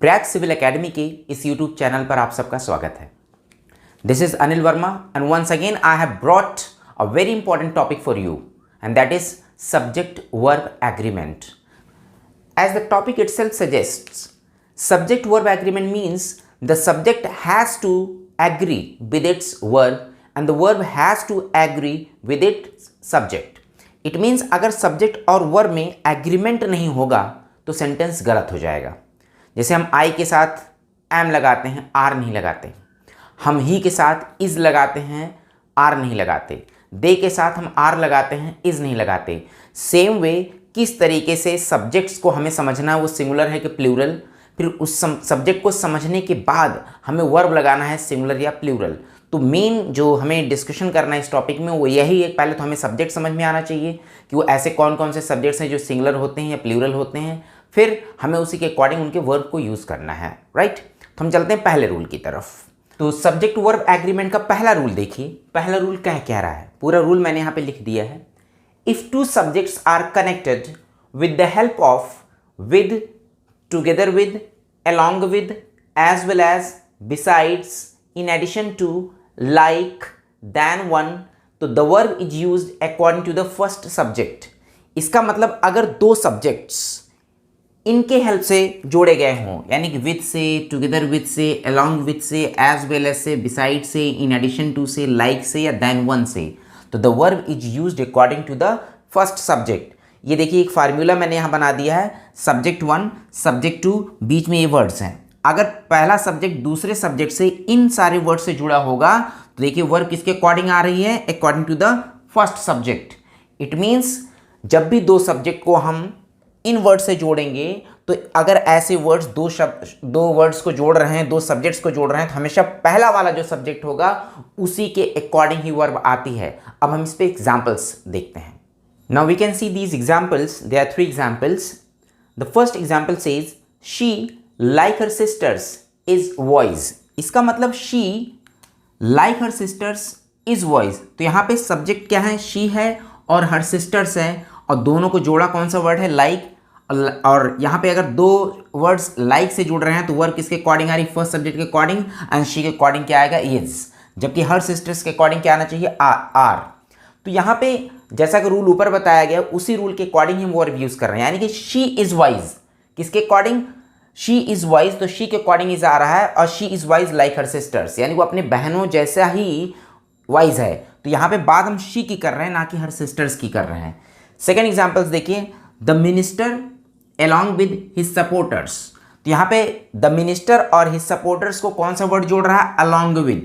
Prayag civil academy के इस YouTube channel पर आप सबका स्वागत है। This is Anil Verma and once again I have brought a very important topic for you and that is subject verb agreement. As the topic itself suggests, subject verb agreement means the subject has to agree with its verb and the verb has to agree with its subject. It means अगर subject और verb में agreement नहीं होगा तो sentence गलत हो जाएगा. जैसे हम I के साथ am लगाते हैं, R नहीं लगाते. हम he के साथ is लगाते हैं, R नहीं लगाते. they के साथ हम R लगाते हैं, is नहीं लगाते. Same way किस तरीके से सब्जेक्ट्स को हमें समझना है, वो सिंगुलर है कि प्लूरल, फिर उस सब्जेक्ट को समझने के बाद हमें वर्ब लगाना है सिंगुलर या प्लूरल. तो मेन जो हमें डिस्कशन करना है इस टॉपिक में वो यही है. पहले तो हमें सब्जेक्ट समझ में आना चाहिए कि वो ऐसे कौन कौन से सब्जेक्ट्स हैं जो सिंगुलर होते हैं या प्लूरल होते हैं, फिर हमें उसी के अकॉर्डिंग उनके वर्ब को यूज़ करना है. राइट, तो हम चलते हैं पहले रूल की तरफ. तो सब्जेक्ट वर्ब एग्रीमेंट का पहला रूल देखिए. पहला रूल क्या कह रहा है, पूरा रूल मैंने यहाँ पे लिख दिया है. If two subjects are connected with the help of, with, together with, along with, as well as, besides, in addition to, like, than one, तो the verb is used according to the first subject. इसका मतलब अगर दो subjects इनके help से जोड़े गए हों, यानी कि with से, together with से, along with से, as well as से, beside से, in addition to से, like से या than one से, तो the verb is used according to the first subject. ये देखिए एक फार्मूला मैंने यहाँ बना दिया है. सब्जेक्ट वन, सब्जेक्ट टू, बीच में ये वर्ड्स हैं. अगर पहला सब्जेक्ट दूसरे सब्जेक्ट से इन सारे वर्ड से जुड़ा होगा तो देखिए वर्ब किसके अकॉर्डिंग आ रही है, according to the first subject. It means जब भी दो सब्जेक्ट को हम इन वर्ड से जोड़ेंगे तो अगर ऐसे वर्ड्स दो वर्ड्स को जोड़ रहे हैं, दो सब्जेक्ट्स को जोड़ रहे हैं, तो हमेशा पहला वाला जो सब्जेक्ट होगा उसी के अकॉर्डिंग ही वर्ब आती है. अब हम इस पे एग्जांपल्स देखते हैं. Now we can see these examples. There are 3 examples. The first example says she like her sisters is boys. इसका मतलब she like her sisters is boys. तो यहाँ पे सब्जेक्ट क्या है, शी है और हर सिस्टर्स है, और दोनों को जोड़ा कौन सा वर्ड है, लाइक. और यहाँ पे अगर दो वर्ड्स लाइक से जुड़ रहे हैं तो वर्ब किसके अकॉर्डिंग आ रही, फर्स्ट सब्जेक्ट के अकॉर्डिंग, एंड शी के अकॉर्डिंग क्या आएगा, इज. जबकि हर सिस्टर्स के अकॉर्डिंग क्या आना चाहिए, आर. तो यहाँ पे जैसा कि रूल ऊपर बताया गया उसी रूल के अकॉर्डिंग हम वर्ब यूज कर रहे हैं. यानी कि शी इज वाइज किसके अकॉर्डिंग, शी इज वाइज, तो शी के अकॉर्डिंग इज आ रहा है, और she is wise like her sisters, यानी वो अपने बहनों जैसा ही वाइज है. तो यहाँ पे बात हम शी की कर रहे हैं, ना कि हर सिस्टर्स की कर रहे हैं. सेकेंड एग्जाम्पल्स देखिए. The minister along with his supporters. तो यहाँ पे द मिनिस्टर और हिज सपोर्टर्स को कौन सा वर्ड जोड़ रहा है, along with.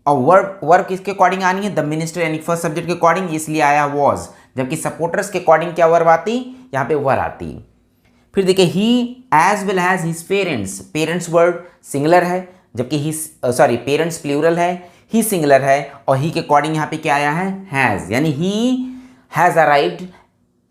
और वर्ब किसके अकॉर्डिंग आनी है, द मिनिस्टर यानी फर्स्ट सब्जेक्ट के अकॉर्डिंग, इसलिए आया was. जबकि सपोर्टर्स के अकॉर्डिंग क्या वर्ब आती, यहाँ पे वर आती. फिर देखिए he as well has his parents. Parents word singular है, जबकि ही पेरेंट्स प्लूरल है, ही सिंगुलर है, और ही के अकॉर्डिंग यहाँ पे क्या आया है, हैज. यानी he has arrived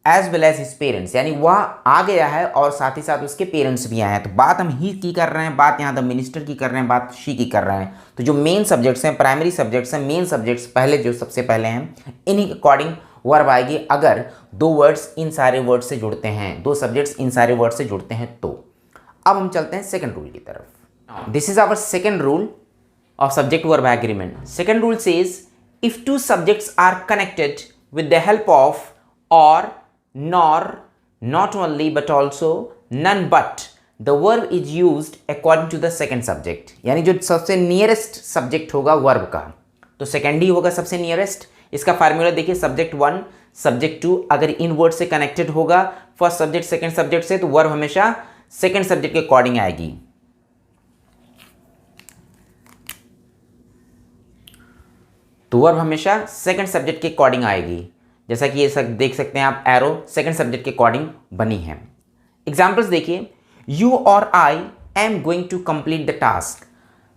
as well as his parents, यानी वह आ गया है और साथ ही साथ उसके पेरेंट्स भी आए हैं. तो बात हम ही की कर रहे हैं, बात यहाँ द मिनिस्टर की कर रहे हैं, बात शी की कर रहे हैं. तो जो मेन सब्जेक्ट्स हैं, प्राइमरी सब्जेक्ट्स हैं, मेन सब्जेक्ट्स पहले जो सबसे पहले हैं, इन्हीं के अकॉर्डिंग वर्ब आएगी अगर दो वर्ड्स इन सारे वर्ड से जुड़ते हैं, दो सब्जेक्ट्स इन सारे वर्ड से जुड़ते हैं तो. अब हम चलते हैं सेकेंड रूल की तरफ. This is our second rule of subject verb agreement. Second rule says if two subjects are connected with the help of or nor, not only but also, none but, the verb is used according to the second subject. यानी जो सबसे nearest subject होगा verb का, तो second ही होगा सबसे nearest. इसका formula देखिए, सब्जेक्ट वन, सब्जेक्ट टू अगर इन वर्ड से कनेक्टेड होगा फर्स्ट सब्जेक्ट सेकेंड सब्जेक्ट से, तो वर्ब हमेशा सेकेंड सब्जेक्ट के अकॉर्डिंग आएगी. तो वर्ब हमेशा सेकेंड सब्जेक्ट के अकॉर्डिंग आएगी. जैसा कि ये सब देख सकते हैं आप, एरो सेकंड सब्जेक्ट के अकॉर्डिंग बनी है. एग्जांपल्स देखिए. यू और I am going to complete the task.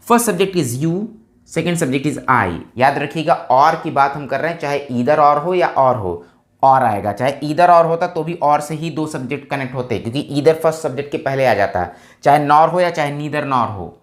First subject is you, second subject is I. याद रखिएगा और की बात हम कर रहे हैं, चाहे ईदर और हो या और हो, और आएगा. चाहे ईदर और होता तो भी और से ही दो सब्जेक्ट कनेक्ट होते, क्योंकि ईदर फर्स्ट सब्जेक्ट के पहले आ जाता है. चाहे नॉर हो या चाहे नीदर नॉर हो,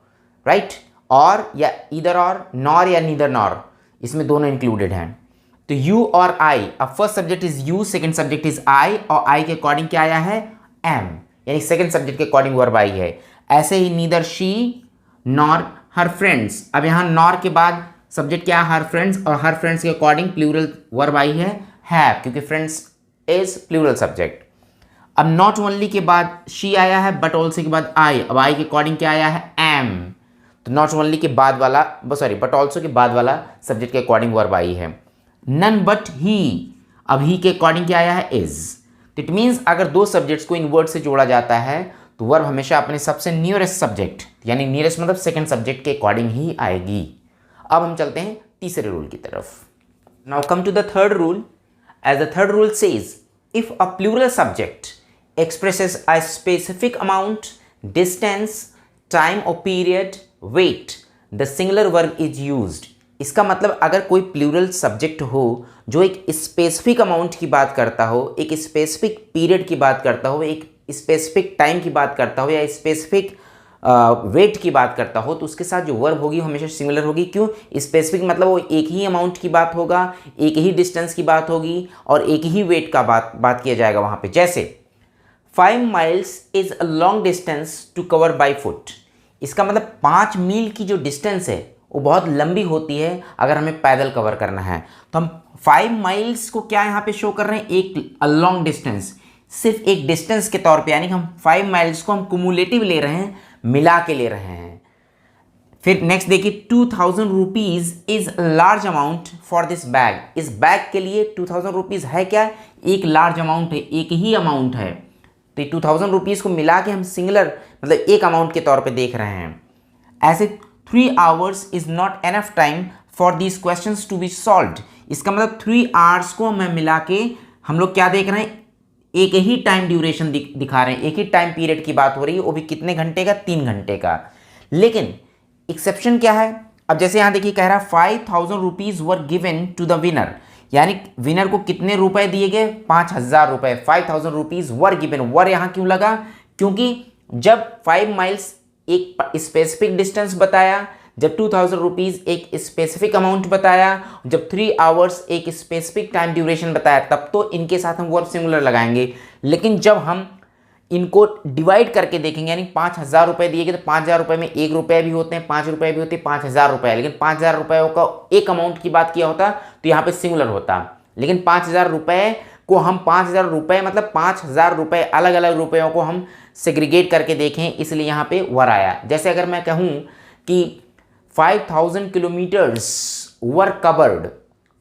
राइट. और या ईदर और, नॉर या नीदर नॉर, इसमें दोनों इंक्लूडेड हैं. तो यू और आई, अब first subject is you, second subject is I, और आई के अकॉर्डिंग क्या आया है, एम. यानी सेकंड सब्जेक्ट के अकॉर्डिंग वर्ब आई है. ऐसे ही neither she nor her friends. अब यहाँ नॉर के बाद सब्जेक्ट क्या है, हर फ्रेंड्स, और हर फ्रेंड्स के अकॉर्डिंग प्लूरल वर्ब आई है हैव, क्योंकि फ्रेंड्स इज प्लूरल सब्जेक्ट। अब नॉट ओनली के बाद शी आया है, बट ऑल्सो के बाद आई। अब आई के अकॉर्डिंग क्या आया है, एम। तो नॉट ओनली के बाद वाला, सॉरी, बट ऑल्सो के बाद वाला सब्जेक्ट के अकॉर्डिंग वर्ब आई है। नन बट ही, अब ही के अकॉर्डिंग क्या आया है, इज। इट मीन्स अगर दो सब्जेक्ट्स को इन वर्ड से जोड़ा जाता है तो वर्ब हमेशा अपने सबसे नियरेस्ट सब्जेक्ट, यानी नियरेस्ट मतलब सेकंड सब्जेक्ट के अकॉर्डिंग ही आएगी। अब हम चलते हैं तीसरे रूल की तरफ। Now come to the third rule. As the third rule says, if a plural subject expresses a specific amount, distance, time or period, weight, the singular verb is used। इसका मतलब अगर कोई प्लूरल सब्जेक्ट हो जो एक specific amount की बात करता हो, एक स्पेसिफिक पीरियड की बात करता हो, एक स्पेसिफिक टाइम की बात करता हो, या स्पेसिफिक वेट की बात करता हो, तो उसके साथ जो वर्ब होगी हमेशा सिंगुलर होगी। क्यों? स्पेसिफिक मतलब वो एक ही अमाउंट की बात होगा, एक ही डिस्टेंस की बात होगी और एक ही वेट का बात किया जाएगा वहाँ पे। जैसे 5 miles is a long distance to cover by foot. इसका मतलब 5 मील की जो डिस्टेंस है वो बहुत लंबी होती है अगर हमें पैदल कवर करना है। तो हम 5 माइल्स को क्या यहाँ पे शो कर रहे हैं, एक लॉन्ग डिस्टेंस, सिर्फ एक डिस्टेंस के तौर पे, यानी कि हम 5 माइल्स को हम कुमुलेटिव ले रहे हैं, मिला के ले रहे हैं। फिर नेक्स्ट देखिए, 2000 rupees is large amount for this bag. इस बैग के लिए 2000 रुपीज़ है क्या, एक लार्ज अमाउंट है, एक ही अमाउंट है। तो 2000 रुपीज़ को मिला के हम सिंगुलर मतलब एक अमाउंट के तौर पे देख रहे हैं। ऐसे 3 hours is not enough time for these questions to be solved. इसका मतलब 3 hours को मैं मिला के हम लोग क्या देख रहे हैं, एक ही टाइम ड्यूरेशन दिखा रहे हैं, एक ही टाइम पीरियड की बात हो रही है, वो भी कितने घंटे का, 3 घंटे का। लेकिन एक्सेप्शन क्या है, अब जैसे यहाँ देखिए कह रहा है 5000 rupees were given to the winner, यानी विनर को कितने रुपए दिए गए, 5000 रुपए। 5000 रुपीज़ वर गिवन, वर यहाँ क्यों लगा, क्योंकि जब 5 माइल्स एक स्पेसिफिक डिस्टेंस बताया, जब 2000 रुपीज़ एक स्पेसिफिक अमाउंट बताया, जब 3 hours एक स्पेसिफिक टाइम ड्यूरेशन बताया, तब तो इनके साथ हम वर्ब सिंगुलर लगाएंगे। लेकिन जब हम इनको डिवाइड करके देखेंगे, यानी 5000 रुपये दिए गए, तो 5000 रुपये में 1 रुपये भी होते हैं, 5 रुपये भी होते हैं, 5000 रुपये। लेकिन 5000 रुपये का एक अमाउंट की बात किया होता तो यहाँ पे सिंगुलर होता। लेकिन 5000 रुपये को हम 5000 रुपये मतलब 5000 रुपये अलग अलग रुपयों को हम सेग्रीगेट करके देखें, इसलिए यहाँ पे वर आया। जैसे अगर मैं कहूँ कि 5000 kilometres were covered,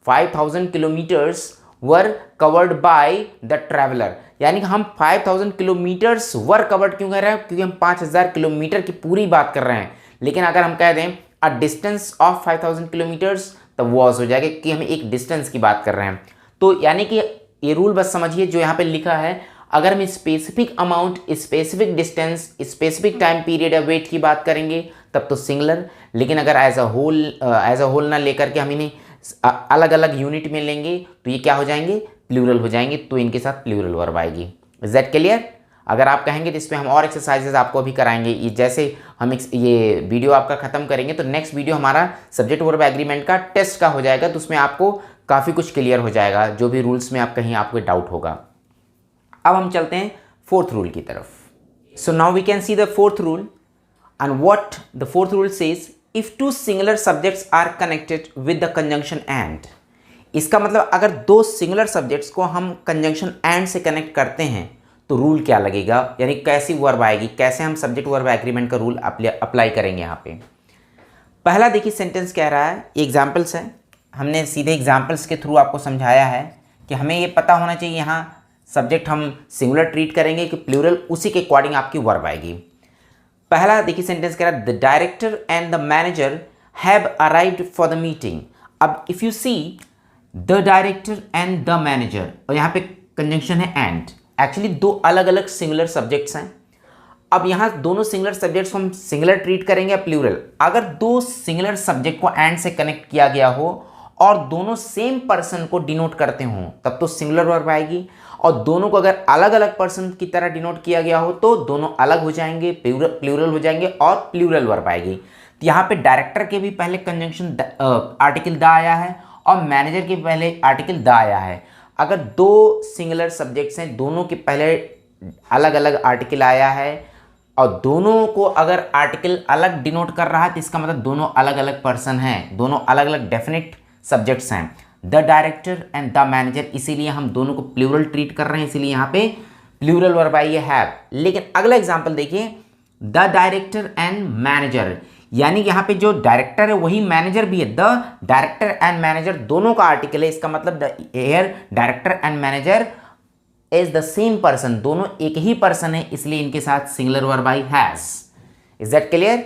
5000 kilometres were covered by the traveller, यानी कि हम 5000 किलोमीटर्स वर कवर्ड क्यों कर रहे हैं, क्योंकि हम 5000 किलोमीटर की पूरी बात कर रहे हैं। लेकिन अगर हम कह दें अ डिस्टेंस ऑफ 5000 किलोमीटर्स, तब वॉज हो जाएगा कि हम एक डिस्टेंस की बात कर रहे हैं। तो यानी कि ये रूल बस समझिए जो यहाँ पे लिखा है, अगर हम specific amount, specific distance, specific time period या वेट की बात करेंगे तब तो सिंगुलर। लेकिन अगर एज अ होल ना लेकर के हम इन्हें अलग अलग यूनिट में लेंगे तो ये क्या हो जाएंगे, प्लूरल हो जाएंगे, तो इनके साथ प्लूरल वर्ब आएगी। Is that clear? अगर आप कहेंगे तो इस पर हम और एक्सरसाइजेज आपको अभी कराएंगे। ये जैसे हम ये वीडियो आपका ख़त्म करेंगे तो नेक्स्ट वीडियो हमारा सब्जेक्ट वर्ब एग्रीमेंट का टेस्ट का हो जाएगा, तो उसमें आपको काफ़ी कुछ क्लियर हो जाएगा, जो भी रूल्स में आप कहीं आपको डाउट होगा। अब हम चलते हैं फोर्थ रूल की तरफ। So now we can see the fourth rule, and what the fourth rule says, if two singular subjects are connected with the conjunction and. इसका मतलब अगर दो सिंगुलर सब्जेक्ट्स को हम कंजंक्शन एंड से कनेक्ट करते हैं तो रूल क्या लगेगा, यानी कैसी वर्ब आएगी, कैसे हम सब्जेक्ट वर्ब एग्रीमेंट का रूल अप्लाई करेंगे। यहाँ पे पहला देखिए सेंटेंस कह रहा है, एग्जाम्पल्स है, हमने सीधे एग्जाम्पल्स के थ्रू आपको समझाया है कि हमें ये पता होना चाहिए यहाँ सब्जेक्ट हम सिंगुलर ट्रीट करेंगे कि प्लूरल, उसी के अकॉर्डिंग आपकी वर्ब आएगी। पहला देखिए सेंटेंस कह रहा है, the director and the manager have arrived for the meeting. अब if you see the director and the manager, और यहाँ पे कंजंक्शन है एंड, एक्चुअली दो अलग अलग सिंगुलर सब्जेक्ट्स हैं। अब यहाँ दोनों सिंगुलर सिंगुलर हम सिंगुलर ट्रीट करेंगे या प्लूरल। अगर दो सिंगुलर सब्जेक्ट को एंड से कनेक्ट किया गया हो और दोनों सेम पर्सन को डिनोट करते हों तब तो सिंगुलर वर्ब आएगी, और दोनों को अगर अलग अलग पर्सन की तरह डिनोट किया गया हो तो दोनों अलग हो जाएंगे, प्लूरल हो जाएंगे और प्लूरल वर्ब आएगी। तो यहाँ पे डायरेक्टर के भी पहले कंजंक्शन आर्टिकल द आया है और मैनेजर के पहले आर्टिकल द आया है। अगर दो सिंगुलर सब्जेक्ट्स हैं, दोनों के पहले अलग अलग आर्टिकल आया है और दोनों को अगर आर्टिकल अलग डिनोट कर रहा है तो इसका मतलब दोनों अलग अलग पर्सन हैं, दोनों अलग अलग डेफिनेट सब्जेक्ट्स हैं, the director and the manager. इसीलिए हम दोनों को प्लूरल ट्रीट कर रहे हैं, इसीलिए यहाँ पे प्लूरल वर्ब आई है हैव। लेकिन अगला एग्जाम्पल देखिए, द डायरेक्टर एंड मैनेजर, यानी यहाँ पे जो डायरेक्टर है वही मैनेजर भी है। द डायरेक्टर एंड मैनेजर दोनों का आर्टिकल है, इसका मतलब here director and manager is the same person, दोनों एक ही पर्सन है, इसलिए इनके साथ singular verb I has. Is that clear?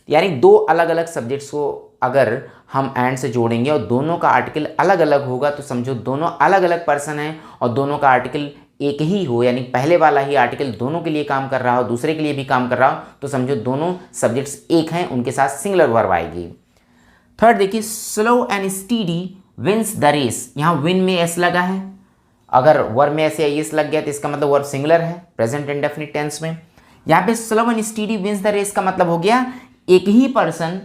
यानी दो अलग अलग सब्जेक्ट्स को अगर हम एंड से जोड़ेंगे और दोनों का आर्टिकल अलग अलग होगा तो समझो दोनों अलग अलग पर्सन हैं, और दोनों का आर्टिकल एक ही हो, यानी पहले वाला ही आर्टिकल दोनों के लिए काम कर रहा हो, दूसरे के लिए भी काम कर रहा हो, तो समझो दोनों सब्जेक्ट्स एक हैं, उनके साथ सिंगुलर वर्ब आएगी। थर्ड देखिए, slow and steady wins the race. यहाँ विन में एस लगा है, अगर वर्ब में ऐसे एस लग गया तो इसका मतलब वर्ब सिंगुलर है प्रेजेंट इंडेफिनिट टेंस में। यहाँ पे slow and steady wins the race का मतलब हो गया एक ही पर्सन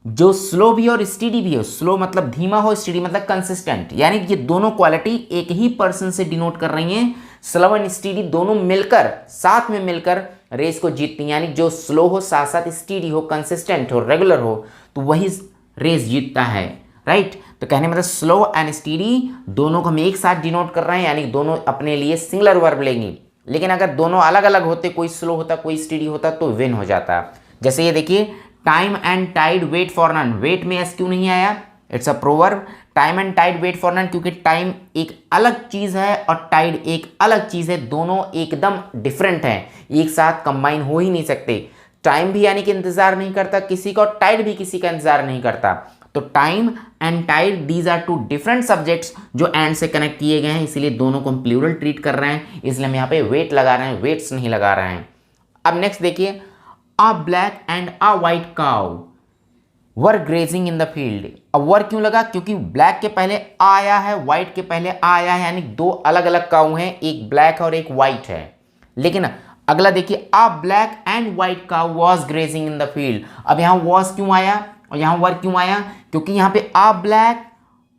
जो स्लो भी और स्टीडी भी हो। स्लो मतलब धीमा हो, स्टीडी मतलब कंसिस्टेंट, यानी कि ये दोनों क्वालिटी एक ही पर्सन से डिनोट कर रही हैं। स्लो एंड स्टीडी दोनों मिलकर साथ में मिलकर रेस को जीतती हैं, यानी जो स्लो हो साथ साथ स्टीडी हो, कंसिस्टेंट हो, रेगुलर हो, तो वही रेस जीतता है, राइट। तो कहने मतलब स्लो एंड स्टीडी दोनों को हम एक साथ डिनोट कर रहे हैं, यानी दोनों अपने लिए सिंगुलर वर्ब लेंगी। लेकिन अगर दोनों अलग अलग होते, कोई स्लो होता कोई स्टीडी होता, तो विन हो जाता। जैसे ये देखिए, time and tide wait for none, wait में एस क्यों नहीं आया? It's a proverb. Time and tide wait for none, क्योंकि टाइम एक अलग चीज है और टाइड एक अलग चीज है, दोनों एकदम डिफरेंट हैं, एक साथ कंबाइन हो ही नहीं सकते। टाइम भी यानी कि इंतजार नहीं करता किसी का, और टाइड भी किसी का इंतजार नहीं करता। तो time and tide these are two different subjects जो एंड से कनेक्ट किए गए हैं, इसीलिए दोनों को हम प्लूरल ट्रीट कर रहे हैं, इसलिए हम यहाँ पे वेट लगा रहे हैं, वेट्स नहीं लगा रहे हैं। अब नेक्स्ट देखिए, अ black and a white cow were grazing in the field. अब वर क्यों लगा? क्योंकि ब्लैक के पहले आया है, व्हाइट के पहले आया है, यानी दो अलग अलग काऊ हैं, एक ब्लैक और एक व्हाइट है। लेकिन अगला देखिए, अ black and white cow was grazing in the field. अब यहाँ वॉज क्यों आया और यहाँ वर क्यों आया? क्योंकि यहाँ पे अ ब्लैक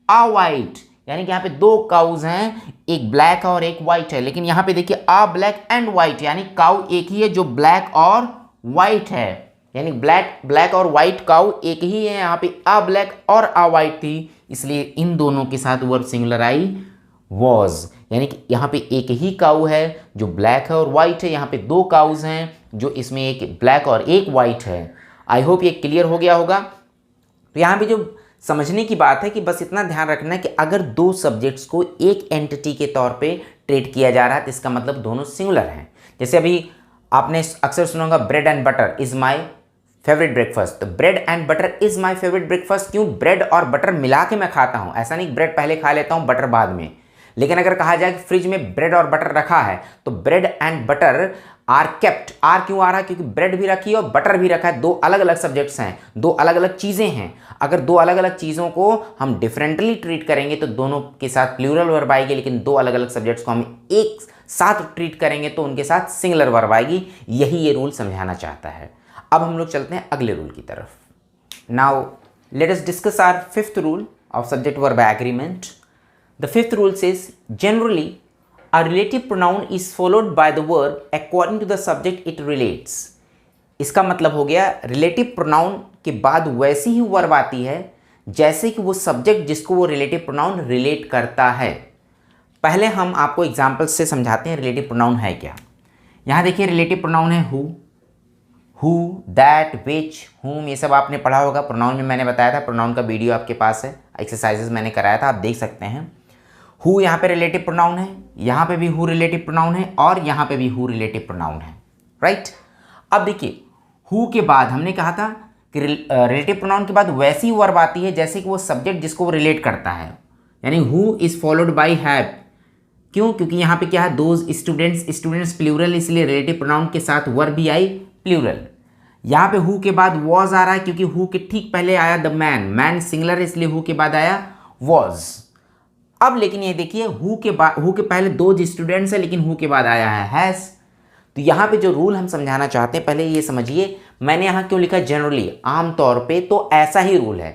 अ व्हाइट, यानी कि यहाँ पे दो काउज हैं, एक ब्लैक और एक व्हाइट है। लेकिन यहाँ पे देखिए अ ब्लैक एंड व्हाइट, यानी काउ एक ही है जो ब्लैक और व्हाइट है, यानी ब्लैक और व्हाइट काउ एक ही है। यहाँ पे अ ब्लैक और अ व्हाइट थी, इसलिए इन दोनों के साथ वर्ब सिंगुलर आई वॉज, यानी कि यहाँ पे एक ही काउ है जो ब्लैक है और व्हाइट है, यहाँ पे दो काउज हैं जो इसमें एक ब्लैक और एक व्हाइट है। आई होप ये क्लियर हो गया होगा। तो यहाँ पे जो समझने की बात है कि बस इतना ध्यान रखना है कि अगर दो सब्जेक्ट्स को एक एंटिटी के तौर पे ट्रीट किया जा रहा है तो इसका मतलब दोनों सिंगुलर हैं। जैसे अभी आपने अक्सर सुना होगा, bread and butter is my favourite breakfast. तो bread and butter is my favourite breakfast क्यों? ब्रेड और बटर मिला के मैं खाता हूँ, ऐसा नहीं ब्रेड पहले खा लेता हूँ बटर बाद में। लेकिन अगर कहा जाए कि फ्रिज में ब्रेड और बटर रखा है तो bread and butter are kept. Are क्यों आ रहा है? क्योंकि ब्रेड भी रखी है और बटर भी रखा है, दो अलग अलग सब्जेक्ट्स हैं, दो अलग अलग चीज़ें हैं। अगर दो अलग अलग चीज़ों को हम डिफरेंटली ट्रीट करेंगे तो दोनों के साथ प्लूरल वर्ब आएगी, लेकिन दो अलग अलग सब्जेक्ट्स को हम एक साथ ट्रीट करेंगे तो उनके साथ सिंगुलर वर्ब आएगी। यही ये रूल समझाना चाहता है। अब हम लोग चलते हैं अगले रूल की तरफ। Now let us discuss our fifth rule of subject verb agreement. The fifth rule says generally a relative pronoun is followed by the verb according to the subject it relates। इसका मतलब हो गया relative pronoun के बाद वैसी ही verb आती है जैसे कि वो सब्जेक्ट जिसको वो रिलेटिव प्रोनाउन रिलेट करता है। पहले हम आपको एग्जाम्पल से समझाते हैं रिलेटिव प्रोनाउन है क्या। यहाँ देखिए रिलेटिव प्रोनाउन है हु, दैट, विच, हुम, ये सब आपने पढ़ा होगा। प्रोनाउन में मैंने बताया था, प्रोनाउन का वीडियो आपके पास है, एक्सरसाइजेस मैंने कराया था, आप देख सकते हैं। हु यहाँ पे रिलेटिव प्रोनाउन है, यहाँ पे भी हु रिलेटिव प्रोनाउन है और यहाँ पे भी हु रिलेटिव प्रोनाउन है, राइट। अब देखिए हु के बाद हमने कहा था कि रिलेटिव प्रोनाउन के बाद वैसी वर्ब आती है जैसे कि वो सब्जेक्ट जिसको वो रिलेट करता है, यानी who is followed by have. क्यों? क्योंकि यहाँ पे क्या है, दोज स्टूडेंट्स प्लूरल, इसलिए रिलेटिव प्रोनाउन के साथ वर्ब भी आई प्लूरल। यहाँ पे हु के बाद वॉज आ रहा है क्योंकि हु के ठीक पहले आया द मैन सिंगुलर, इसलिए हु के बाद आया वॉज। अब लेकिन ये देखिए हु के पहले दो स्टूडेंट्स है लेकिन हु के बाद आया है हैज। तो यहाँ पे जो रूल हम समझाना चाहते हैं, पहले ये समझिए मैंने यहाँ क्यों लिखा जनरली, आमतौर पे तो ऐसा ही रूल है,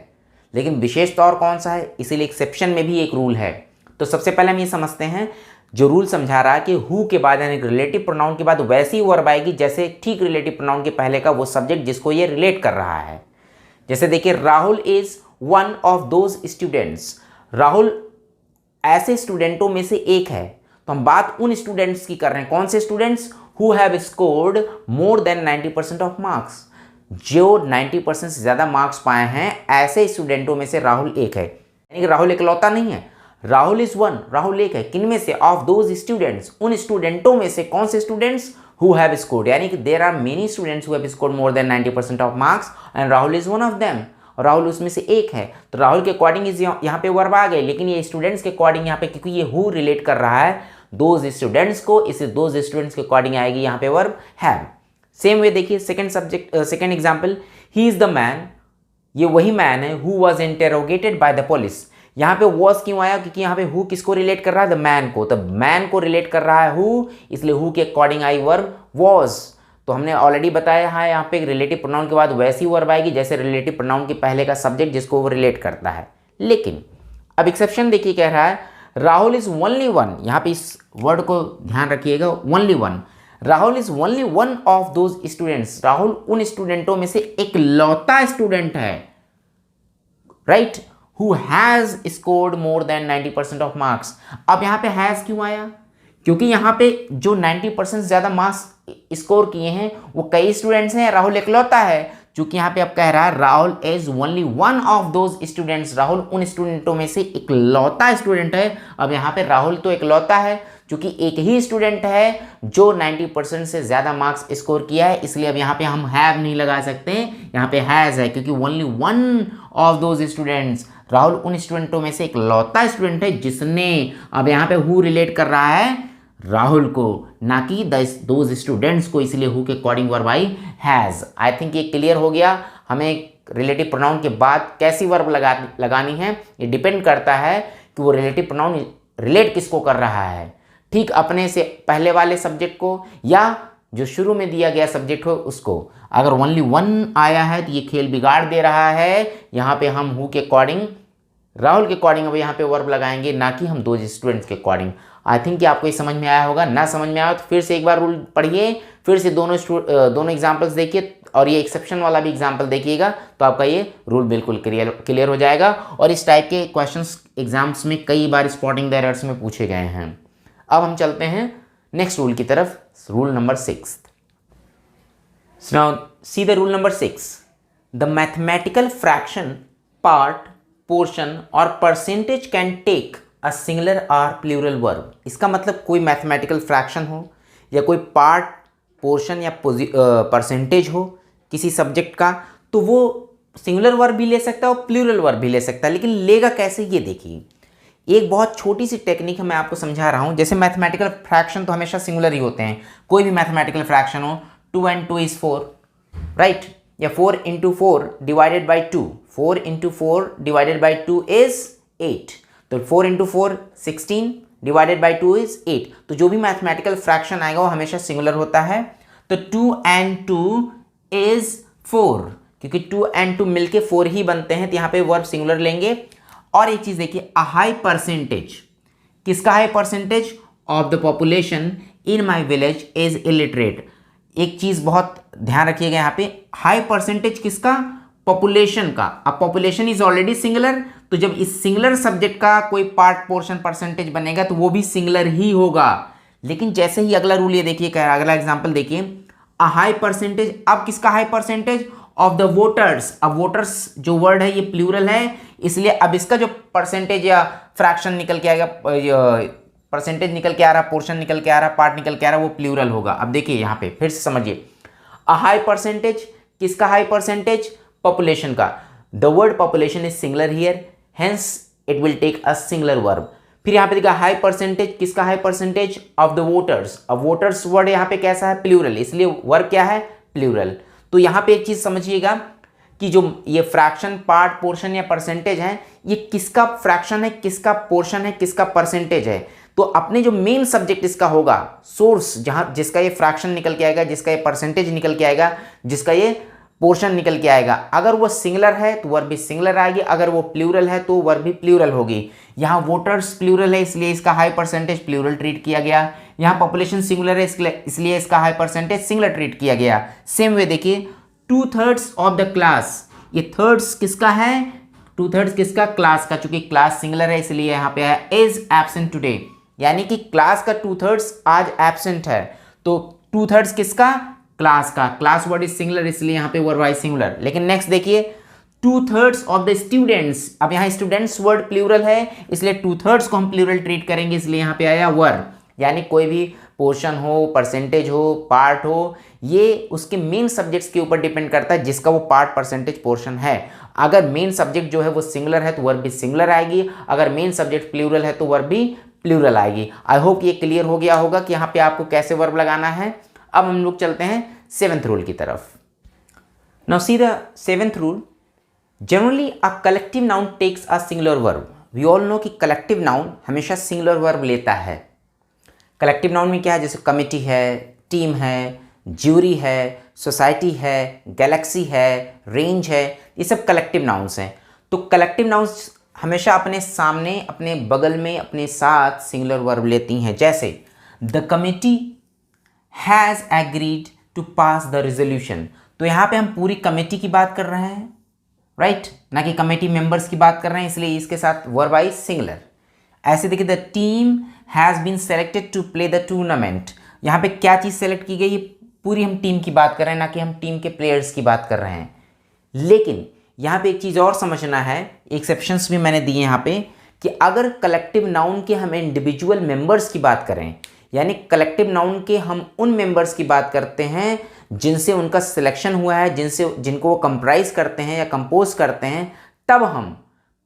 लेकिन विशेष तौर कौन सा है, इसीलिए एक्सेप्शन में भी एक रूल है। तो सबसे पहले हम ये समझते हैं जो रूल समझा रहा है कि हु के बाद यानी रिलेटिव प्रोनाउन के बाद वैसी वर्ब आएगी जैसे ठीक रिलेटिव प्रोनाउन के पहले का वो सब्जेक्ट जिसको ये रिलेट कर रहा है। जैसे देखिए, Rahul is one of those students. Rahul ऐसे स्टूडेंटों में से एक है। तो हम बात उन स्टूडेंट्स की कर रहे हैं। कौन से students? Who have scored more than 90% of marks. जो 90% से ज़्यादा मार्क्स पाए हैं ऐसे स्टूडेंटों में से राहुल एक है। यानी कि राहुल इकलौता नहीं है। राहुल इज वन, राहुल एक है। किन में से? ऑफ दोज स्टूडेंट्स, उन स्टूडेंटों में से। कौन से स्टूडेंट्स? हु हैव स्कोर्ड, यानी कि there are many students who have scored more than 90% of marks and Rahul is one of them. और राहुल उसमें से एक है। तो राहुल के अकॉर्डिंग इज यहाँ पे वर्ब आ गए, लेकिन ये स्टूडेंट्स के अकॉर्डिंग यहाँ पे, क्योंकि ये हु रिलेट कर रहा है दोज स्टूडेंट्स को, इसे दोज स्टूडेंट्स के अकॉर्डिंग आएगी यहाँ पे वर्ब हैव। सेम वे देखिए, second example, he is the man, ये वही मैन है, who was interrogated by the police. यहाँ पे वॉज क्यों आया? क्योंकि यहाँ पे हु किसको रिलेट कर रहा है? द मैन को। तो मैन को रिलेट कर रहा है हु, इसलिए हु के अकॉर्डिंग आई वर्ब वॉज। तो हमने ऑलरेडी बताया है यहाँ पे रिलेटिव प्रोनाउन के बाद वैसी वर्ब आएगी जैसे रिलेटिव प्रोनाउन के पहले का सब्जेक्ट जिसको वो रिलेट करता है। लेकिन अब एक्सेप्शन देखिए, कह रहा है राहुल इज ओनली वन। यहाँ पे इस वर्ड को ध्यान रखिएगा, only one. Rahul is only one of those students. Rahul उन स्टूडेंटों में से एक लौता स्टूडेंट है, right, who has scored more than 90% of marks. अब यहाँ पे हैज क्यों आया? क्योंकि यहाँ पे जो 90% से ज़्यादा मार्क्स स्कोर किए हैं वो कई स्टूडेंट्स हैं, राहुल इकलौता है। चूंकि यहाँ पे अब कह रहा है Rahul is only one of those students, Rahul उन स्टूडेंटों में से इकलौता स्टूडेंट है। अब यहाँ पे राहुल तो इकलौता है, क्योंकि एक ही स्टूडेंट है जो 90% से ज़्यादा मार्क्स स्कोर किया है, इसलिए अब यहाँ पे हम हैव नहीं लगा सकते, यहाँ पे हैज़ है, क्योंकि only one of those students, Rahul उन स्टूडेंटों में से इकलौता स्टूडेंट है जिसने, अब यहाँ पे हु रिलेट कर रहा है राहुल को, ना कि दोज स्टूडेंट्स को, इसलिए हु के according verb I has. I think ये क्लियर हो गया। हमें रिलेटिव प्रोनाउन के बाद कैसी वर्ब लगानी है ये डिपेंड करता है कि वो रिलेटिव प्रोनाउन रिलेट किसको कर रहा है, ठीक अपने से पहले वाले सब्जेक्ट को या जो शुरू में दिया गया सब्जेक्ट हो उसको। अगर ओनली वन आया है तो ये खेल बिगाड़ दे रहा है। यहाँ पे हम हु के अकॉर्डिंग, राहुल के अकॉर्डिंग अब यहाँ पे वर्ब लगाएंगे, ना कि हम दो स्टूडेंट्स के अकॉर्डिंग। आई थिंक कि आपको ये समझ में आया होगा। ना समझ में आया तो फिर से एक बार रूल पढ़िए, फिर से दोनों एग्जाम्पल्स देखिए और ये एक्सेप्शन वाला भी एग्जाम्पल देखिएगा, तो आपका ये रूल बिल्कुल क्लियर हो जाएगा। और इस टाइप के क्वेश्चंस एग्जाम्स में कई बार स्पॉटिंग द एरर्स में पूछे गए हैं। अब हम चलते हैं नेक्स्ट रूल की तरफ, rule number 6। Now see the rule number 6। The mathematical fraction, part, portion और percentage can take a singular और प्लूरल वर्ब। इसका मतलब कोई मैथमेटिकल फ्रैक्शन हो या कोई पार्ट, पोर्शन या परसेंटेज हो किसी सब्जेक्ट का, तो वो सिंगुलर वर्ब भी ले सकता है और प्लूरल वर्ब भी ले सकता है। लेकिन लेगा कैसे, ये देखिए। एक बहुत छोटी सी टेक्निक मैं आपको समझा रहा हूँ। जैसे मैथमेटिकल फ्रैक्शन तो हमेशा सिंगुलर ही होते हैं, कोई भी मैथमेटिकल फ्रैक्शन हो, 2 and 2 is 4, राइट, या 4 into 4 divided by 2, 4 into 4 divided by 2 is 8, तो 4 into 4 16 divided by 2 is 8। तो जो भी मैथमेटिकल फ्रैक्शन आएगा वो हमेशा सिंगुलर होता है। तो 2 and 2 is 4, क्योंकि 2 and 2 मिलके 4 ही बनते हैं, तो यहाँ पे वर्ब सिंगुलर लेंगे। और एक चीज देखिए, अ हाई परसेंटेज, किसका high percentage? Of the population in my village is illiterate. एक चीज बहुत ध्यान रखिएगा यहाँ पे, हाई परसेंटेज किसका? पॉपुलेशन का। अब पॉपुलेशन इज ऑलरेडी सिंगुलर, तो जब इस सिंगुलर सब्जेक्ट का कोई पार्ट, पोर्शन, परसेंटेज बनेगा तो वो भी सिंगुलर ही होगा। लेकिन जैसे ही अगला रूल ये देखिए, अगला एग्जाम्पल देखिए, अ हाई परसेंटेज, अब किसका high percentage? Of the voters. अब वोटर्स जो वर्ड है ये प्लूरल है, इसलिए अब इसका जो परसेंटेज या फ्रैक्शन निकल के आएगा, परसेंटेज निकल के आ रहा, पोर्शन निकल के आ रहा, पार्ट निकल के आ रहा, वो प्लूरल होगा। अब देखिए यहाँ पे फिर से समझिए, अ हाई परसेंटेज, किसका हाई परसेंटेज? पॉपुलेशन का। The word population is singular here, hence it will take a singular verb. फिर यहाँ पे देखा हाई परसेंटेज, किसका high percentage? Of the voters. अब वोटर्स वर्ड यहाँ पे कैसा है? प्लूरल, इसलिए वर्ब क्या है? प्लूरल। तो यहाँ पे एक चीज समझिएगा कि जो ये फ्रैक्शन, पार्ट, पोर्शन या परसेंटेज है, ये किसका फ्रैक्शन है, किसका पोर्शन है, किसका परसेंटेज है। तो अपने जो मेन सब्जेक्ट इसका होगा, सोर्स जहां जिसका ये फ्रैक्शन निकल के आएगा, जिसका ये परसेंटेज निकल के आएगा, जिसका ये पोर्शन निकल के आएगा। अगर वो सिंगुलर है तो वर्ब भी सिंगुलर आएगी, अगर वो प्लूरल है तो वर्ब भी प्लूरल होगी। यहाँ वोटर्स प्लूरल है इसलिए इसका हाई परसेंटेज प्लूरल ट्रीट किया गया। यहाँ पॉपुलेशन सिंगुलर है इसलिए इसका हाई परसेंटेज सिंगुलर ट्रीट किया गया। सेम वे देखिए 2/3 ऑफ द क्लास, ये थर्ड्स किसका है, 2/3 किसका, क्लास का। चूंकि क्लास सिंगुलर है इसलिए यहाँ पे है इज एब्सेंट टुडे, यानी कि क्लास का 2/3 आज एब्सेंट है। तो 2/3 किसका, क्लास का। क्लास वर्ड इज सिंगुलर इसलिए यहाँ पे वर्ब आई सिंगुलर। लेकिन नेक्स्ट देखिए 2/3 ऑफ द स्टूडेंट्स, अब यहाँ स्टूडेंट्स वर्ड प्लूरल है इसलिए 2/3 को हम प्लूरल ट्रीट करेंगे इसलिए यहाँ पे आया वर्ब। यानी कोई भी पोर्शन हो, परसेंटेज हो, पार्ट हो, ये उसके मेन सब्जेक्ट्स के ऊपर डिपेंड करता है जिसका वो पार्ट, परसेंटेज, पोर्शन है। अगर मेन सब्जेक्ट जो है वो सिंगुलर है तो वर्ब भी सिंगुलर आएगी, अगर मेन सब्जेक्ट प्लूरल है तो वर्ब भी प्लूरल आएगी। आई होप ये क्लियर हो गया होगा कि यहाँ पे आपको कैसे वर्ब लगाना है। अब हम लोग चलते हैं 7th रूल की तरफ। Now see the 7th rule. Generally a collective noun takes a singular verb. We all know कि कलेक्टिव नाउन हमेशा सिंगुलर वर्ब लेता है। कलेक्टिव नाउन में क्या है, जैसे कमिटी है, टीम है, ज्यूरी है, सोसाइटी है, गैलेक्सी है, रेंज है, ये सब कलेक्टिव नाउन्स हैं। तो कलेक्टिव नाउन्स हमेशा अपने सामने, अपने बगल में, अपने साथ सिंगुलर वर्ब लेती हैं। जैसे the committee has agreed to pass the resolution, तो यहाँ पे हम पूरी कमेटी की बात कर रहे हैं, राइट, ना कि कमेटी मेंबर्स की बात कर रहे हैं, इसलिए इसके साथ वर्ब आई सिंगुलर। ऐसे देखिए the team has been selected to play the tournament, यहाँ पे क्या चीज़ सेलेक्ट की गई, पूरी हम टीम की बात कर रहे हैं, ना कि हम टीम के प्लेयर्स की बात कर रहे हैं। लेकिन यहाँ पे एक चीज़ और समझना है, एक्सेप्शंस भी मैंने दिए यहाँ पे, कि अगर कलेक्टिव नाउन के हम इंडिविजुअल मेंबर्स की बात करें, यानी कलेक्टिव नाउन के हम उन मेंबर्स की बात करते हैं जिनसे उनका सिलेक्शन हुआ है, जिनको वो कंप्राइज करते हैं या कंपोज करते हैं, तब हम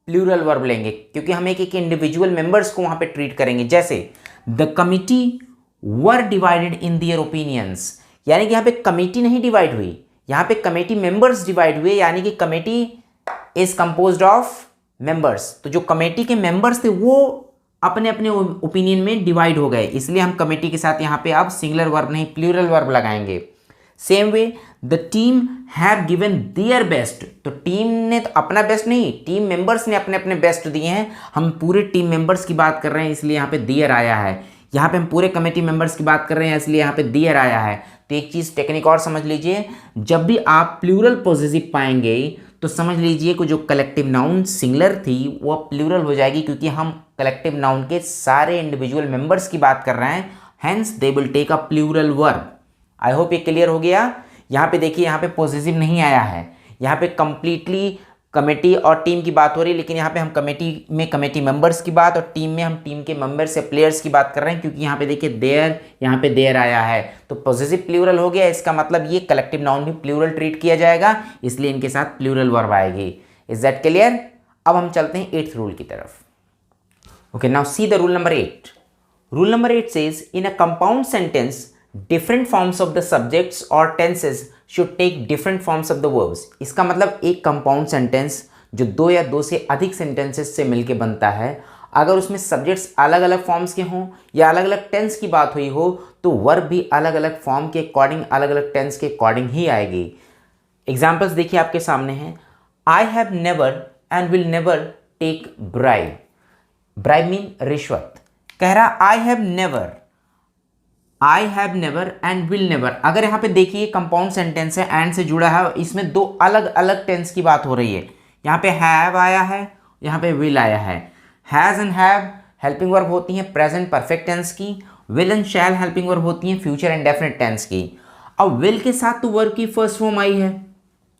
प्लूरल वर्ब लेंगे, क्योंकि हम एक इंडिविजुअल मेंबर्स को वहाँ पे ट्रीट करेंगे। जैसे the committee were divided in their opinions, यानी कि यहाँ पे कमेटी नहीं डिवाइड हुई, यहाँ पे कमेटी मेंबर्स डिवाइड हुए, यानी कि committee is composed of members. तो जो कमेटी के मेंबर्स थे वो अपने अपने ओपिनियन में डिवाइड हो गए, इसलिए हम कमेटी के साथ यहाँ पे अब सिंगुलर वर्ब नहीं प्लूरल वर्ब लगाएंगे। Same way the team have given their best, तो टीम ने तो अपना बेस्ट नहीं, टीम मेंबर्स ने अपने अपने बेस्ट दिए हैं। हम पूरे टीम मेंबर्स की बात कर रहे हैं इसलिए यहाँ पे देयर आया है। यहाँ पे हम पूरे कमेटी मेंबर्स की बात कर रहे हैं इसलिए यहाँ पे देयर आया है। तो एक चीज़ टेक्निक और समझ लीजिए, जब भी आप प्लूरल पॉसेसिव पाएंगे तो समझ लीजिए कि जो कलेक्टिव नाउन सिंगुलर थी वो प्लूरल हो जाएगी, क्योंकि हम कलेक्टिव नाउन के सारे इंडिविजुअल मेंबर्स की बात कर रहे हैं, hence they will take a plural verb. I hope ये क्लियर हो गया। यहाँ पे देखिए, यहाँ पे पॉसेसिव नहीं आया है, यहाँ पे कंप्लीटली कमेटी और टीम की बात हो रही है, लेकिन यहाँ पे हम कमेटी में कमेटी मेंबर्स की बात और टीम में हम टीम के मेंबर्स या प्लेयर्स की बात कर रहे हैं, क्योंकि यहाँ पे देखिए देयर, यहाँ पे देयर आया है, तो पॉसेसिव प्लूरल हो गया। इसका मतलब ये कलेक्टिव नाउन भी प्लूरल ट्रीट किया जाएगा, इसलिए इनके साथ प्लूरल वर्ब आएगी। Is that clear? अब हम चलते हैं 8th रूल की तरफ। Okay, now see the rule number 8। Rule number 8 says in a compound sentence different forms of the subjects और tenses should take different forms of the verbs. इसका मतलब एक कंपाउंड सेंटेंस जो 2 या 2 से अधिक सेंटेंसेस से मिलके बनता है, अगर उसमें सब्जेक्ट्स अलग अलग फॉर्म्स के हों या अलग अलग टेंस की बात हुई हो तो वर्ब भी अलग अलग फॉर्म के अकॉर्डिंग, अलग अलग टेंस के अकॉर्डिंग ही आएगी। एग्जाम्पल्स देखिए आपके सामने हैं। I have never and will never take bribe. Bribe mean रिश्वत। कह रहा I have never, I have never and will never. अगर यहाँ पे देखिए कंपाउंड सेंटेंस है, एंड से जुड़ा है, इसमें 2 अलग अलग टेंस की बात हो रही है। यहाँ पे हैव आया है, यहाँ पे विल आया है। Has and have helping verb होती हैं प्रेजेंट परफेक्ट टेंस की, will and shall helping verb होती हैं फ्यूचर इंडेफिनिट टेंस की। अब विल के साथ तो वर्ब की फर्स्ट फॉर्म आई है,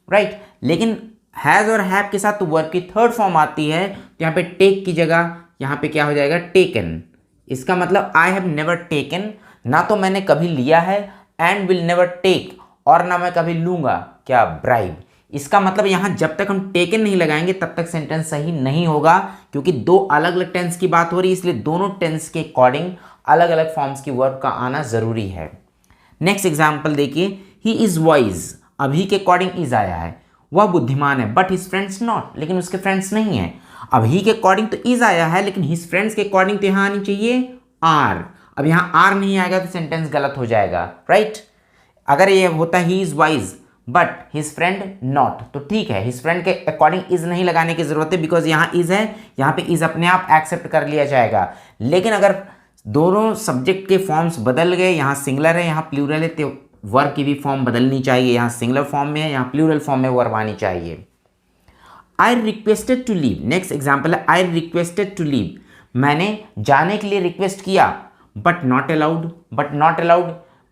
राइट, लेकिन हैज़ और हैव के साथ तो वर्ब की थर्ड फॉर्म आती है। तो यहाँ पे टेक की जगह यहाँ पे क्या हो जाएगा, टेकन। इसका मतलब आई हैव नेवर टेकन, ना तो मैंने कभी लिया है, एंड विल नेवर टेक, और ना मैं कभी लूंगा क्या, ब्राइब। इसका मतलब यहाँ जब तक हम टेकन नहीं लगाएंगे तब तक सेंटेंस सही नहीं होगा, क्योंकि 2 अलग अलग टेंस की बात हो रही है, इसलिए दोनों टेंस के अकॉर्डिंग अलग अलग फॉर्म्स की वर्ब का आना जरूरी है। नेक्स्ट एग्जाम्पल देखिए, ही इज वाइज। अभी के अकॉर्डिंग इज आया है, वह बुद्धिमान है, बट हिज फ्रेंड्स नॉट, लेकिन उसके फ्रेंड्स नहीं है। अभी के अकॉर्डिंग तो इज आया है, लेकिन हिज फ्रेंड्स के अकॉर्डिंग तो यहाँ आनी चाहिए आर। अब यहाँ आर नहीं आएगा तो सेंटेंस गलत हो जाएगा, राइट। अगर ये होता he is wise but his friend not. तो ठीक है, हिज फ्रेंड के अकॉर्डिंग इज नहीं लगाने की जरूरत है, बिकॉज यहाँ इज है, यहाँ पे इज अपने आप एक्सेप्ट कर लिया जाएगा। लेकिन अगर दोनों सब्जेक्ट के फॉर्म्स बदल गए, यहाँ सिंगुलर है यहाँ प्लूरल है, तो वर्ब की भी फॉर्म बदलनी चाहिए। यहाँ सिंगुलर फॉर्म में है, यहाँ प्लूरल फॉर्म में वर्ब आनी चाहिए। I requested to leave, next example है आई रिक्वेस्टेड टू लीव, मैंने जाने के लिए रिक्वेस्ट किया, but not allowed,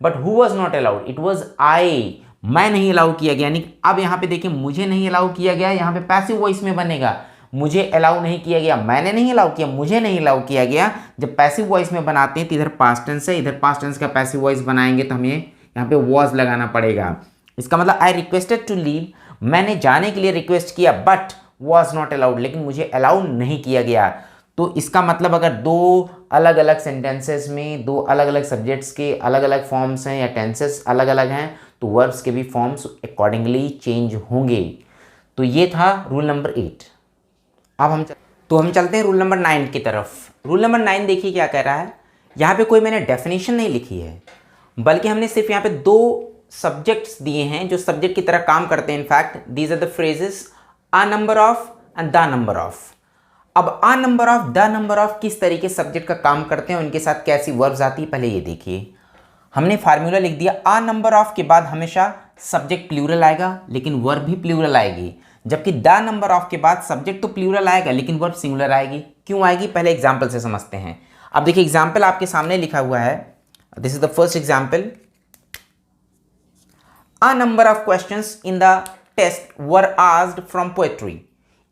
but who was not allowed, it was I, मैं नहीं अलाउ किया गया। यानी अब यहाँ पे देखिए मुझे नहीं अलाउ किया गया, यहाँ पे पैसिव वॉइस में बनेगा, मुझे अलाउ नहीं किया गया, मैंने नहीं अलाउ किया, मुझे नहीं अलाउ किया गया। जब पैसिव वॉइस में बनाते हैं तो इधर पास्ट टेंस है, इधर पास्ट टेंस का पैसिव वॉइस बनाएंगे तो हमें यहाँ पे वॉज लगाना पड़ेगा। इसका मतलब आई रिक्वेस्टेड टू लीव, मैंने जाने के लिए रिक्वेस्ट किया, बट वॉज नॉट अलाउड, लेकिन मुझे अलाउ नहीं किया गया। तो इसका मतलब अगर दो अलग अलग सेंटेंसेस में दो अलग अलग सब्जेक्ट्स के अलग अलग फॉर्म्स हैं या टेंसेस अलग अलग हैं, तो वर्ब्स के भी फॉर्म्स अकॉर्डिंगली चेंज होंगे। तो ये था रूल नंबर 8। अब हम चलते हैं रूल नंबर 9 की तरफ। रूल नंबर 9 देखिए क्या कह रहा है। यहाँ पे कोई मैंने डेफिनेशन नहीं लिखी है, बल्कि हमने सिर्फ यहाँ पे दो सब्जेक्ट्स दिए हैं जो सब्जेक्ट की तरह काम करते हैं। In fact these are the phrases a number of and the number of. अब a number of, the number of किस तरीके सब्जेक्ट का काम करते हैं, उनके साथ कैसी वर्ब्स आती है, पहले ये देखिए। हमने फार्मूला लिख दिया, अ नंबर ऑफ के बाद हमेशा सब्जेक्ट प्लूरल आएगा लेकिन वर्ब भी प्लूरल आएगी, जबकि द नंबर ऑफ के बाद सब्जेक्ट तो प्लूरल आएगा लेकिन वर्ब सिंगुलर आएगी। क्यों आएगी, पहले एग्जाम्पल से समझते हैं। अब देखिए एग्जाम्पल आपके सामने लिखा हुआ है, this is the first example. A number of questions in the test were asked from poetry.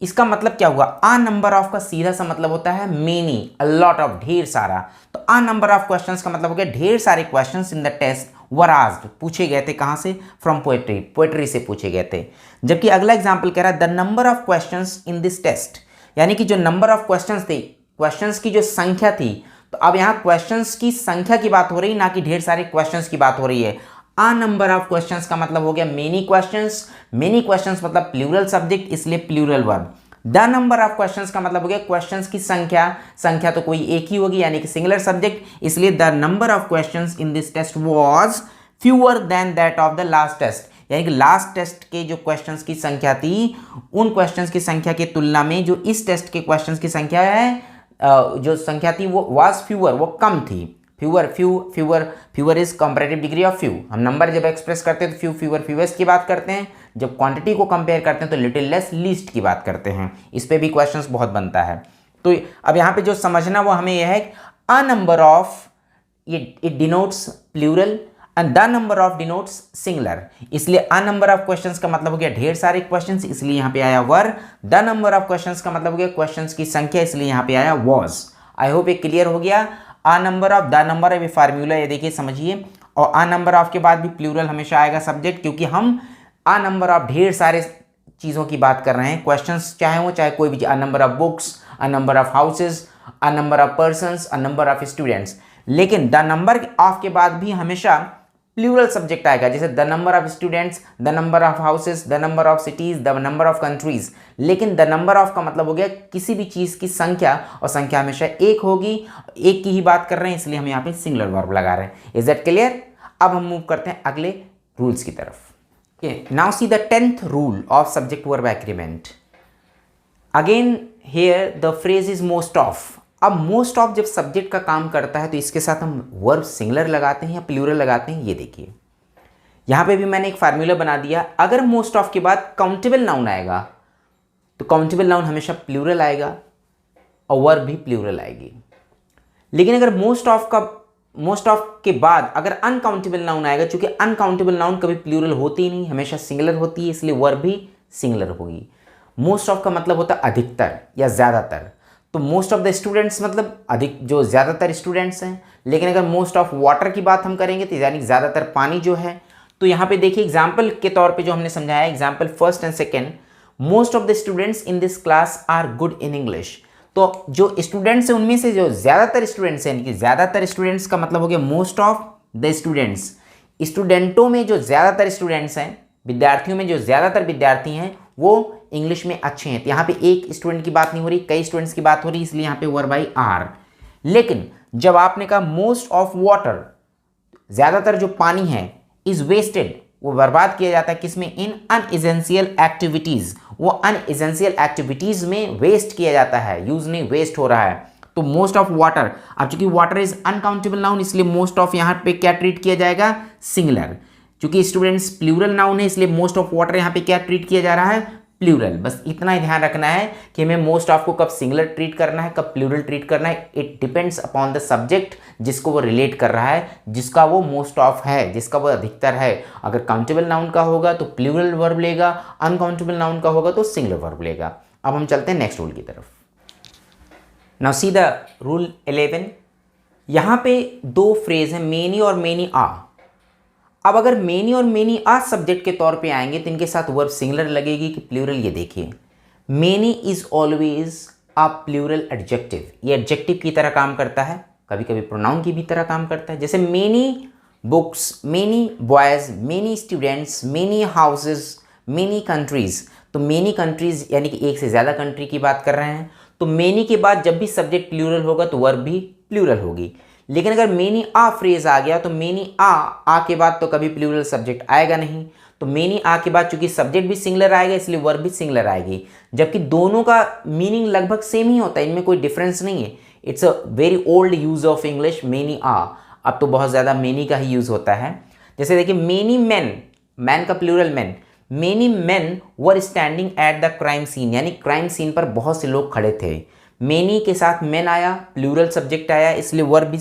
इसका मतलब क्या हुआ, अ नंबर ऑफ का सीधा सा मतलब होता है मेनी, अ लॉट ऑफ, ढेर सारा। तो अ नंबर ऑफ क्वेश्चंस का मतलब हो गया ढेर सारे questions in the test were asked, पूछे गए थे कहां से, फ्रॉम पोएट्री, पोएट्री से पूछे गए थे। जबकि अगला एग्जांपल कह रहा है the number of questions in this test, यानी कि जो नंबर ऑफ क्वेश्चंस थे, क्वेश्चंस की जो संख्या थी, तो अब यहाँ क्वेश्चंस की संख्या की बात हो रही, ना कि ढेर सारे क्वेश्चंस की बात हो रही है। अ नंबर ऑफ क्वेश्चंस का मतलब हो गया मेनी क्वेश्चंस, मेनी क्वेश्चंस मतलब प्लूरल सब्जेक्ट, इसलिए plural verb. The number of questions का मतलब हो गया क्वेश्चंस की संख्या, संख्या तो कोई एक ही होगी यानी कि सिंगुलर सब्जेक्ट, इसलिए the number of questions in this test was fewer than that of the last test, यानी कि लास्ट टेस्ट के जो क्वेश्चंस की संख्या थी, उन क्वेश्चंस की संख्या की तुलना में जो इस टेस्ट के क्वेश्चंस की संख्या है, जो संख्या थी वो वाज फ्यूअर, वो कम थी। Fewer is comparative degree of few. हम नंबर जब एक्सप्रेस करते हैं तो फ्यू, फ्यूअर, फ्यूएस्ट की बात करते हैं, जब क्वांटिटी को कंपेयर करते हैं तो लिटिल लेस, लीस्ट की बात करते हैं। इस पे भी क्वेश्चंस बहुत बनता है। तो अब यहाँ पे जो समझना वो हमें यह है कि a number of, it denotes plural and the number of denotes singular, इसलिए अ नंबर ऑफ क्वेश्चंस का मतलब हो गया ढेर सारे क्वेश्चंस, इसलिए यहाँ पे आया वर। द नंबर ऑफ क्वेश्चंस का मतलब हो गया क्वेश्चंस की संख्या, इसलिए यहाँ पे आया वॉज। आई होप ये क्लियर हो गया। अ number of, the number of, ये फार्मूला ये देखिए समझिए। और अ नंबर ऑफ के बाद भी प्लूरल हमेशा आएगा सब्जेक्ट, क्योंकि हम अ नंबर ऑफ ढेर सारे चीज़ों की बात कर रहे हैं, क्वेश्चंस चाहे कोई भी, अ number of books, a number of houses, a number of persons, a number of students. लेकिन द नंबर ऑफ के बाद भी हमेशा प्लूरल सब्जेक्ट आएगा, जैसे the number of students, the number of houses, the number of cities, the number of countries. लेकिन the number of का मतलब हो गया किसी भी चीज़ की संख्या, और संख्या हमेशा एक होगी, एक की ही बात कर रहे हैं, इसलिए हम यहाँ पे सिंगुलर वर्ब लगा रहे हैं। Is that clear? अब हम मूव करते हैं अगले रूल्स की तरफ। Now see the 10th rule of subject verb agreement. Again here the phrase is most of. अब मोस्ट ऑफ जब सब्जेक्ट का काम करता है तो इसके साथ हम वर्ब सिंगुलर लगाते हैं या प्लूरल लगाते हैं, ये देखिए। यहाँ पे भी मैंने एक फार्मूला बना दिया, अगर मोस्ट ऑफ के बाद काउंटेबल नाउन आएगा तो काउंटेबल नाउन हमेशा प्लूरल आएगा और वर्ब भी प्लूरल आएगी। लेकिन अगर मोस्ट ऑफ के बाद अगर अनकाउंटेबल नाउन आएगा, चूंकि अनकाउंटेबल नाउन कभी प्लूरल होती ही नहीं, हमेशा सिंगुलर होती है, इसलिए वर्ब भी सिंगुलर होगी। मोस्ट ऑफ का मतलब होता है अधिकतर या ज़्यादातर, तो मोस्ट ऑफ द स्टूडेंट्स मतलब अधिक, जो ज़्यादातर स्टूडेंट्स हैं। लेकिन अगर मोस्ट ऑफ वाटर की बात हम करेंगे तो यानी ज़्यादातर पानी जो है, तो यहाँ पे देखिए एग्जाम्पल के तौर पे जो हमने समझाया, example first and second, most of the students in this class are good in English. तो जो स्टूडेंट्स हैं उनमें से जो ज़्यादातर स्टूडेंट्स हैं, यानी कि ज़्यादातर स्टूडेंट्स का मतलब हो गया मोस्ट ऑफ द स्टूडेंट्स। स्टूडेंटों में जो ज़्यादातर स्टूडेंट्स हैं, विद्यार्थियों में जो ज़्यादातर विद्यार्थी हैं, वो इंग्लिश में अच्छे हैं। तो यहाँ पे एक स्टूडेंट की बात नहीं हो रही, कई स्टूडेंट्स की बात हो रही, इसलिए यहाँ पे वर्ब बाई आर। लेकिन जब आपने कहा मोस्ट ऑफ वाटर, ज़्यादातर जो पानी है, इज वेस्टेड, वो बर्बाद किया जाता है किसमें, इन अनइसेंशियल एक्टिविटीज़, वो अनइसेंशियल एक्टिविटीज़ में वेस्ट किया जाता है, यूज़ नहीं वेस्ट हो रहा है। तो मोस्ट ऑफ वाटर, अब चूंकि वाटर इज अनकाउंटेबल नाउन इसलिए मोस्ट ऑफ यहाँ पे क्या ट्रीट किया जाएगा, सिंगुलर। चूंकि स्टूडेंट्स प्लूरल नाउन है इसलिए मोस्ट ऑफ वाटर यहाँ पे क्या ट्रीट किया जा रहा है, प्लूरल। बस इतना ही ध्यान रखना है कि हमें मोस्ट ऑफ को कब सिंगुलर ट्रीट करना है, कब प्लूरल ट्रीट करना है। It depends upon the subject जिसको वो रिलेट कर रहा है, जिसका वो मोस्ट ऑफ है, जिसका वो अधिकतर है। अगर काउंटेबल नाउन का होगा तो प्लूरल वर्ब लेगा, अनकाउंटेबल नाउन का होगा तो सिंगुलर वर्ब लेगा। अब हम चलते हैं नेक्स्ट रूल की तरफ। Now see the rule 11। यहाँ पे दो फ्रेज हैं, मेनी और मेनी आ। अब अगर मेनी और मेनी आ सब्जेक्ट के तौर पे आएंगे तो इनके साथ वर्ब सिंगुलर लगेगी कि प्लूरल। ये देखिए, many is always a plural adjective. ये एडजेक्टिव की तरह काम करता है, कभी कभी प्रोनाउन की भी तरह काम करता है। जैसे many books, many boys, many students, many houses, many countries. तो मेनी कंट्रीज यानी कि एक से ज़्यादा कंट्री की बात कर रहे हैं। तो मेनी के बाद जब भी सब्जेक्ट प्लूरल होगा तो वर्ब भी प्लूरल होगी। लेकिन अगर मेनी आ फ्रेज आ गया तो मेनी आ के बाद तो कभी प्लूरल सब्जेक्ट आएगा नहीं। तो मेनी आ के बाद चूंकि सब्जेक्ट भी सिंगुलर आएगा इसलिए वर्ब भी सिंगुलर आएगी, जबकि दोनों का मीनिंग लगभग सेम ही होता है, इनमें कोई डिफरेंस नहीं है। It's a very old use of English, many a. अब तो बहुत ज़्यादा मेनी का ही यूज़ होता है। जैसे देखिए, मेनी मैन, मैन का plural men, many men were standing at the crime scene, यानी क्राइम सीन पर बहुत से लोग खड़े थे। मेनी के साथ मैन आया, प्लूरल सब्जेक्ट आया, इसलिए वर्ब भी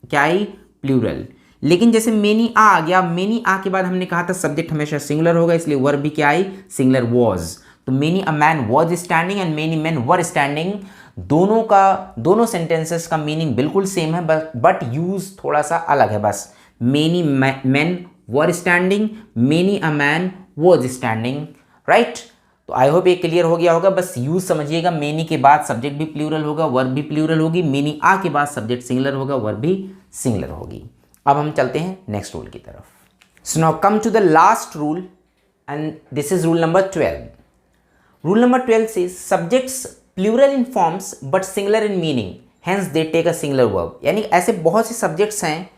क्या आई, प्लूरल। लेकिन जैसे मेनी आ गया, मेनी आ के बाद हमने कहा था सब्जेक्ट हमेशा सिंगुलर होगा, इसलिए वर्ब भी क्या आई, सिंगुलर वॉज। तो many a man was standing and many men were standing, दोनों सेंटेंसेस का मीनिंग बिल्कुल सेम है, बट यूज थोड़ा सा अलग है बस। Many men were standing, many a man was standing, right. तो आई होप ये क्लियर हो गया होगा। बस यूज समझिएगा, मेनी के बाद सब्जेक्ट भी प्लूरल होगा, वर्ब भी प्लूरल होगी। मेनी आ के बाद सब्जेक्ट सिंगुलर होगा, वर्ब भी सिंगुलर होगी। अब हम चलते हैं नेक्स्ट रूल की तरफ। So now come to the last rule and this is rule number 12। Rule number 12 से subjects plural in forms but singular in meaning, hence they take a singular verb. यानी ऐसे बहुत से सब्जेक्ट्स हैं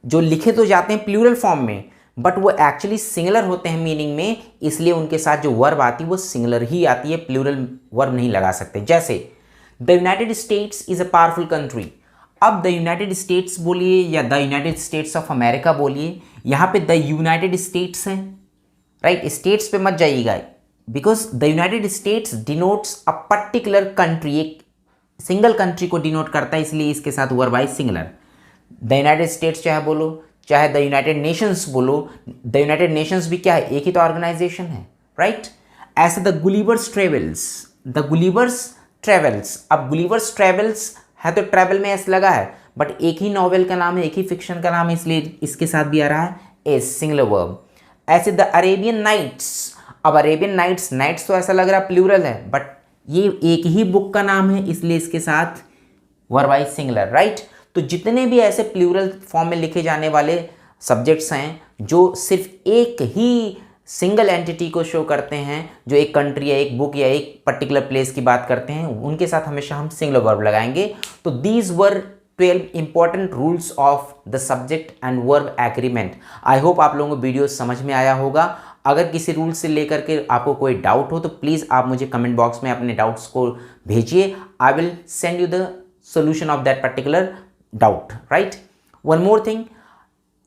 जो लिखे तो जाते हैं प्लूरल फॉर्म में बट वो एक्चुअली सिंगुलर होते हैं मीनिंग में, इसलिए उनके साथ जो वर्ब आती है वो सिंगुलर ही आती है, प्लूरल वर्ब नहीं लगा सकते। जैसे the United states is a powerful country. अब द यूनाइटेड स्टेट्स बोलिए या the United states of America बोलिए, यहाँ पे द यूनाइटेड स्टेट्स है, राइट। स्टेट्स पे मत जाइएगा, because the United states denotes a particular country, एक सिंगल कंट्री को डिनोट करता है, इसलिए इसके साथ verb I singular. The United states चाहे बोलो, चाहे द यूनाइटेड नेशंस बोलो, द यूनाइटेड नेशंस भी क्या है, एक ही तो ऑर्गेनाइजेशन है, राइट। ऐसे the Gulliver's travels, the Gulliver's travels. अब गुलिवर्स ट्रेवल्स है तो ट्रैवल में एस लगा है, बट एक ही नॉवेल का नाम है, एक ही फिक्शन का नाम है, इसलिए इसके साथ भी आ रहा है एस, सिंगुलर वर्ब। ऐसे द अरेबियन नाइट्स। अब अरेबियन नाइट्स, नाइट्स तो ऐसा लग रहा है प्लूरल है, बट ये एक ही बुक का नाम है, इसलिए इसके साथ वर्ब आई सिंगुलर, राइट। तो जितने भी ऐसे प्लूरल फॉर्म में लिखे जाने वाले सब्जेक्ट्स हैं जो सिर्फ एक ही सिंगल एंटिटी को शो करते हैं, जो एक कंट्री या एक बुक या एक पर्टिकुलर प्लेस की बात करते हैं, उनके साथ हमेशा हम सिंगुलर वर्ब लगाएंगे। तो these were 12 important rules of the subject and verb agreement. I hope आप लोगों को वीडियो समझ में आया होगा। अगर किसी रूल से लेकर के आपको कोई डाउट हो तो प्लीज़ आप मुझे कमेंट बॉक्स में अपने डाउट्स को भेजिए। I will send you the solution of that particular doubt, right. One more thing,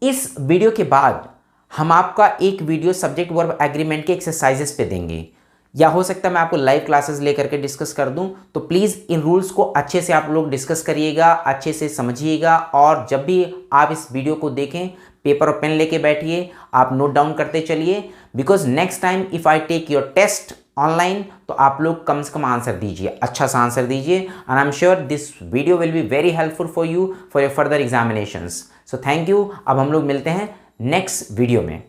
इस वीडियो के बाद हम आपका एक वीडियो सब्जेक्ट वर्ब एग्रीमेंट के एक्सरसाइजेस पे देंगे, या हो सकता है मैं आपको लाइव क्लासेस लेकर के डिस्कस कर दूं। तो प्लीज़ इन रूल्स को अच्छे से आप लोग डिस्कस करिएगा, अच्छे से समझिएगा, और जब भी आप इस वीडियो को देखें पेपर और पेन लेके बैठिए, आप नोट डाउन करते चलिए, because next time if I take your test online तो आप लोग कम से कम आंसर दीजिए, अच्छा सा आंसर दीजिए, and I am sure this video will be very helpful for you for your further examinations. So thank you. अब हम लोग मिलते हैं नेक्स्ट वीडियो में।